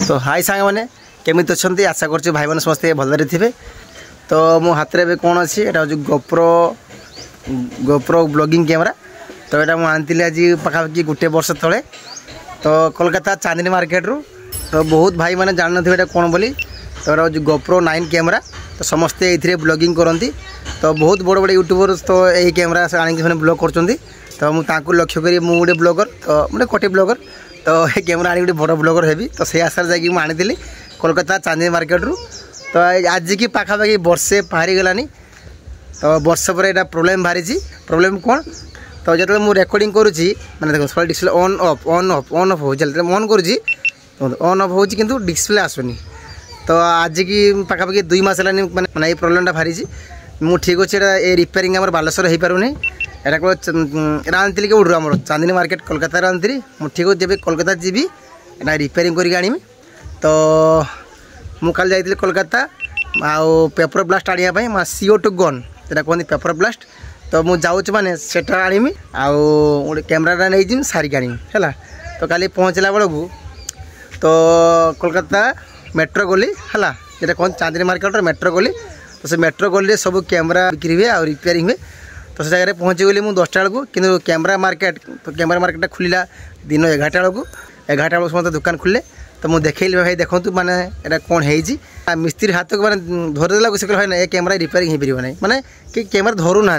तो हाय सांग मैंने केमी अच्छा आशा कर भाई मैंने समस्ते भलरे थे। तो मो हाथ में कौन अच्छी एटा हूँ गोप्रो ब्लॉगिंग कैमरा। तो यहाँ मुझे आनी आज पाखापाखि गोटे वर्ष तले तो कोलकाता चांदनी मार्केट रू। तो बहुत भाई मैंने जान ना कौन बोली। तो यहाँ हूँ गोप्रो 9 कैमरा। तो समस्ते ये ब्लॉगिंग करती। तो बहुत बड़े बड़े यूट्यूबर तो यही कैमरा आने ब्लॉग कर। तो मुझे लक्ष्य करी मुझे गोटे ब्लॉगर तो गोटे कटी ब्लॉगर तो ये कैमरा आनी गोटे बड़ ब्लॉगर हेबी। तो से आशार जाकि आनी कोलकाता चांदनी मार्केट रू। तो आज की पाखापाखि वर्षे पारी गलानी। तो वर्ष पर यहाँ प्रोब्लेम बाहरी प्रोब्लेम कौन तो जो मुझे रेकर्डिंग करुँची मैंने देखो सब डिस्प्ले ऑन ऑफ हो ऑन करुँची ऑन ऑफ हो किंतु डिस्प्ले आसुनी। तो आज की पाखापाखि 2 मास है मैंने ये प्रोब्लेमटा बाहरी मुझे ठीक अच्छे ये रिपेयरिंग आम बालेश्वर हो पारूनी। यहाँ को आनी के उड़ू आम चांदनी मार्केट कोलकाता आनी मुझे ठीक अच्छे जब कोलकाता जीवी यहाँ रिपेयरिंग करके आनी। तो मुझे कल जाइए कोलकाता आउ पेपर ब्लास्ट आने CO2 गन जो कहते पेपर ब्लास्ट। तो मुझे जाऊँ मैंने सेटा आनी आउ गोटे कैमेरा नहीं सारिक आनी है। तो काली पहुँचला बेलू तो कोलकाता मेट्रो गली है जो कहते चांदनी मार्केट मेट्रो गली। तो से मेट्रो गली सब कैमेरा बिक्री हुए और रिपेयरिंग हुए। तो से जगह पहुँची गली मुझे 10टा बेलू कि कैमेरा मार्केट तो कैमेरा मार्केट खुला दिन 11टा बेलू 11टा बेलू समस्त दुकान खुले। तो मुझे देखली भाई देखूँ मैंने यहाँ कौन है मिस्त्री हाथ को मैंने धरदेला से कहना ये कैमेरा रिपेयरिंग हो पार ना माने कि कैमेरा धरू ना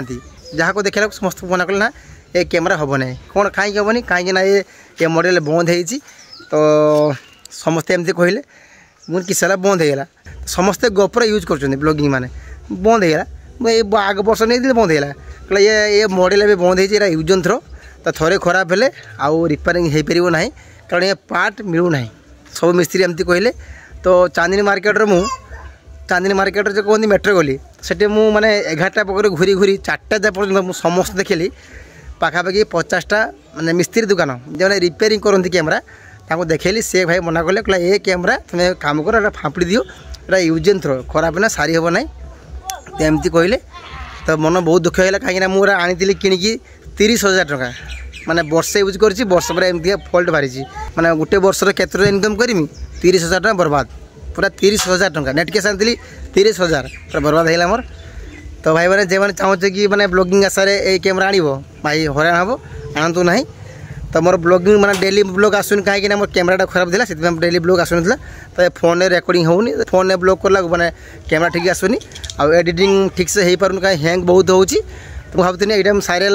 जहाँ को देखा समस्त मना कले ना ये कैमेरा हम ना कौन कहीं हेनी कहीं ये मॉडल बंद हो। तो समस्ते एमती कहले मुझे किस बंद होगा समस्ते गोप्रो यूज कर ब्लॉगिंग माने बंद होगा आग वर्ष नहीं बंद होगा कहले ये मॉडल भी बंद हो यूज एंड थ्रो। तो थोड़े खराब हेले आउ रिपेयरिंग हो पार ना कारण ये पार्ट मिलूना सब मिस्त्री एमती कहले। तो चांदनी मार्केट रो चांदनी मार्केट जो कहते मेट्रो गली से मैंने 11टा पकड़ घूरी घूरी 4टा पर्यटन मुझे समस्त देखली पाखापाखि 50टा माने मिस्त्री दुकान जो रिपेयरिंग करती कैमेरा ताको देखली से भाई मना कले कहला ये कैमेरा तुम्हें काम कर फाँपड़ी दियो एटा यूज एंड थ्रो खराब ना सारी हम ना तो एमती कहले। तो मन बहुत दुख है कहीं मुझे आनी किणिकी 30,000 टका माने वर्षे यूज करछि वर्ष पर एमती फल्ट बाहरी माने गोटे वर्ष केते इनकम करमी 30,000 टका बर्बाद पूरा 30,000 टका नेट कैश आनी 30,000 पूरा बर्बाद है मोर। तो भाई मैंने जो चाहूँ कि मैंने ब्लॉगिंग आशा ये कैमेरा आण भाई हरान हम आणतु ना। तो मोर ब्लॉगिंग माने डेली ब्लॉग आसुन कहीं मोर कैमेराटा खराब था से डेली ब्लॉग आसुन। तो फोन में रेकर्डिंग होनी फोन में ब्लॉग करला मैंने कैमेरा ठीक आसुनी आउ एडिटिंग ठीक से हो पार कहीं हैंग बहुत होची। तो भावती ये सारे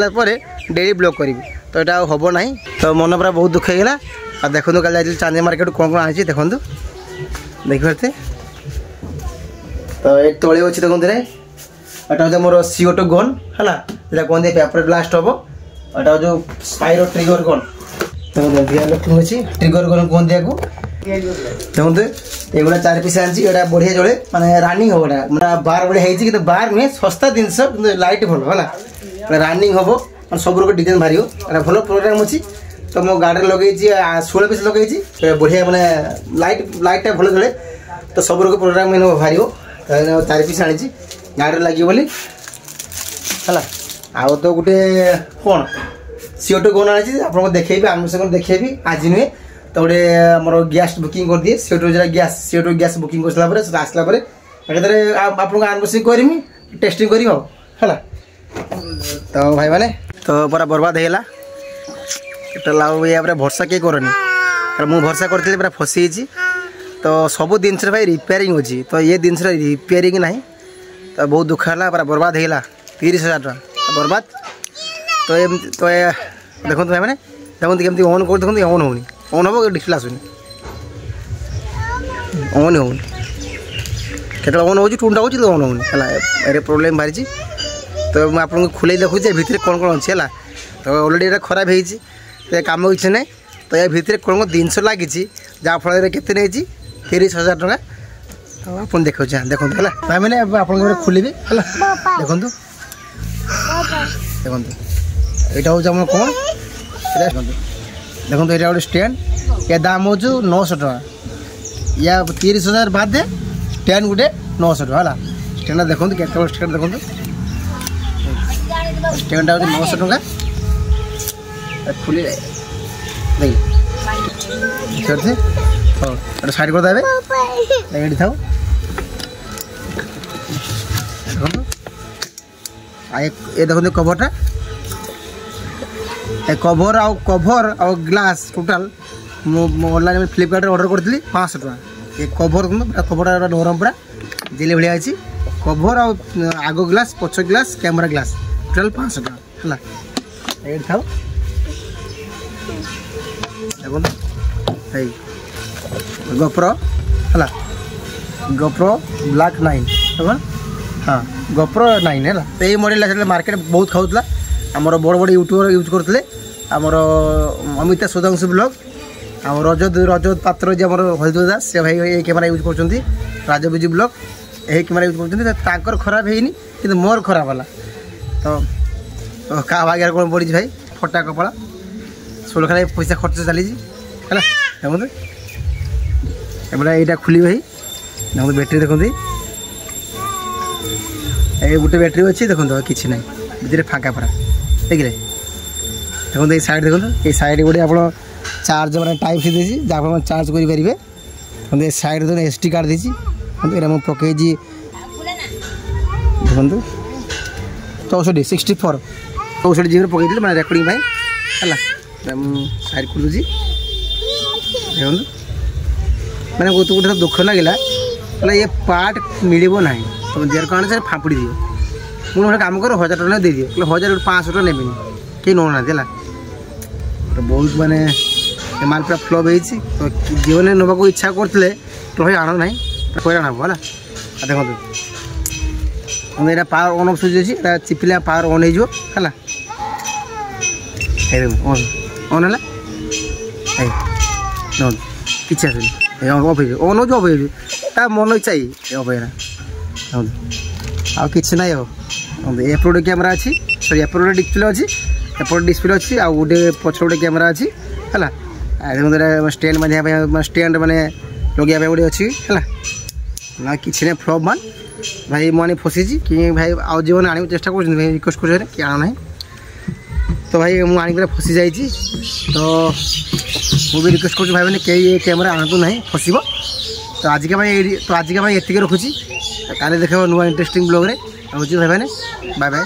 डेली ब्लॉग करी तो यहाँ हम ना। तो मन पूरा बहुत दुख होगा। और देखो कल जाइए चांदनी मार्केट कौन कौन आनी देखो देख पारे। तो एक तले अच्छी देखते यहाँ हूँ मोर CO2 गन है जो कहते पेपर ब्लास्ट हम यहाँ जो स्पाइरो ट्रिगर गन देखो अच्छी ट्रिगर गन कहते देखते एगुड़ा 4 पीस आनी यहाँ बढ़िया जड़े माने रनिंग हम यहाँ बार बढ़िया होती बार नुहे सस्ता जिनस लाइट भल है रनिंग हम सब रोक डिजाइन बाहर भल प्रोग्राम अच्छी। तो मो गाड़ी लगे 16 पीस लगे बढ़िया मैंने लाइटा भल जड़े तो सब रोक प्रोग्राम बाहर 4 पीस आनी गाड़ी लगे बोली है। आउ तो गोटे कौन CO2 गन आनी आपको देखेबी आम संग देखेबी आज नुहे। तो गोटे मोर गैस बुकिंग कर दिए CO2 गैस बुकिंग कर आसला आपको अनबॉक्सिंग करमी टेस्टिंग करी है। तो भाई मैंने तो पूरा बर्बाद होगा लाभ या भरसा किए करनी मुझे भरसा करी पूरा फसी। तो सब जिनस भाई रिपेयरिंग अच्छी तो ये जिनस रिपेयरिंग ना तो बहुत दुख है पूरा बर्बाद होगा 30,000 टका बर्बाद। तो देखो भाई मैंने देखते कमी ऑन कर देखते ऑन होनी ऑन हम डिस्प्ले आसुनी ऑन होनी के ऑन हो टूटा हो ऑन होनी है प्रोब्लेम बाहरी। तो मुझे आपको खुले देखुचे भितर कौन कौन अच्छी है। तो अलरेडी ये खराब हो कम किसी ना। तो या भितर कौन कौन जिनस लगी जहाँफल के 30,000 टका। तो आप देखो देखो है भाई मैंने आप खोलि है देखो देखो यहाँ हूँ कौन देखो ये गोटे स्टैंड या दाम हो 900 टका या 30,000 बाद स्टैंड गोटे 900 टका है स्टैंड देखो के स्टैंड देखो स्टैंड 900 टका खुली देख বুঝতে হ্যাঁ এটা সাইড করে দেবে এটি থাও দেখুন এ দেখুন কভরটা কভর ଆଉ ଗ୍ଲାସ୍ ଟୋଟାଲ୍ ମୁଁ ଅନଲାଇନ୍ ଫ୍ଲିପକାର୍ଟରେ ଅର୍ଡ଼ର କରିଥିଲି 500 ଟଙ୍କା ଏ କଭର ଦେଖନ୍ତୁ କଭରଟା ନରମ ପୁରା ଜେଲି ଭଳିଆ ଅଛି କଭର ଆଉ ଆଗ ଗ୍ଲାସ୍ ପଛ ଗ୍ଲାସ୍ କ୍ୟାମେରା ଗ୍ଲାସ୍ ଟୋଟାଲ୍ 500 ଟଙ୍କା ହେଲା ଏଇଠି ଥାଉ ଦେଖନ୍ତୁ ଏଇ ଗୋପ୍ରୋ ହେଲା ଗୋପ୍ରୋ ବ୍ଲାକ୍ 9 ଦେଖ ହଁ ଗୋପ୍ରୋ 9 ହେଲା ଏଇ ମଡ଼େଲଟା ସେତେବେଳେ ମାର୍କେଟ ବହୁତ ଖାଉଥିଲା ଆମର ବଡ଼ ବଡ଼ ୟୁଟ୍ୟୁବର ୟୁଜ୍ କରୁଥିଲେ ଆମର ଅମିତା ସୁଧାଂଶୁ ବ୍ଲଗ୍ ଆଉ ରଜତ ପାତ୍ର ଯେ ଆମର ହରିଦ ଦାସ ସେ ଭାଇ ଏଇ କ୍ୟାମେରା ୟୁଜ୍ କରୁଛନ୍ତି ରାଜବିଜୁ ବ୍ଲଗ୍ ଏହି କ୍ୟାମେରା ୟୁଜ୍ କରୁଛନ୍ତି ତାଙ୍କର ଖରାପ ହେଇନି କିନ୍ତୁ ମୋର ଖରାପ ହେଲା ତ କାହା ଭାଗ୍ୟରେ କ'ଣ ପଡ଼ିଛି ଭାଇ ଫଟା କପଡ଼ା ଷୋଳଖାରେ ପଇସା ଖର୍ଚ୍ଚ ଚାଲିଛି ହେଲା ଦେଖନ୍ତୁ ଏପଟେ ଏଇଟା ଖୋଲିବ ଭାଇ ଦେଖନ୍ତୁ ବ୍ୟାଟେରୀ ଦେଖନ୍ତୁ এই গোটে ব্যাটেরি অছি দেখুন কিছু নাই ভিতরে ফাঁকা পুরা দেখলে দেখুন এই সাইড দেখুন এই সাইড গোটে আপনার চার্জ মানে টাইপ সি দিয়েছি যা আপনার চার্জ করে পারে দেখুন এই সাইড দেখুন এসডি কার্ড দিয়েছি দেখুন এটা মু পকাইছি দেখুন 64 জিবি পকাইলি মানে রেকর্ডিং পাই হল সাইড করে দেছি দেখুন মানে গোটে গোটে দুঃখ লাগিলা বলে ये पार्ट मिलव ना तुम जेर कौन से फापुड़ी दियो मुझे गोटे कम कर 1000 टका दे दियो 1500 टका नेबी कहीं नौना है बहुत मानने माल पूरा फ्लप हो जीवन नवाक इच्छा करते तो भाई आण ना पैसा आना है देखो यहाँ पावर ऑन ऑफ सुइच अच्छी चिपिले पावर ऑन हो ऑन है किसी आसनी ऑफ ऑन हो ऑफ हो मन इच्छा ही ऑफ है आ कि ना एपट कैमेरा अच्छी सॉरी एपट डिस्प्ले अच्छी एपट डिस्प्ले अच्छी आ गोटे पछ गोटे कैमेरा अच्छी है स्टैंड बांधा स्टैंड मैंने लगे गोटे अच्छी है ना कि फ्लप मान भाई मुझे फसी कि भाई आज जो आने चेष्टा कर रिक्वेस्ट कर कि आना ना तो भाई मुझे आने फसी जा तो मुझे रिक्वेस्ट कर भाई मैंने कई कैमेरा आना ना फसब तो आज के ये रखुची काले देखा नुआ इंटरेस्टिंग ब्लॉग रे भाई मैंने बाय बाय।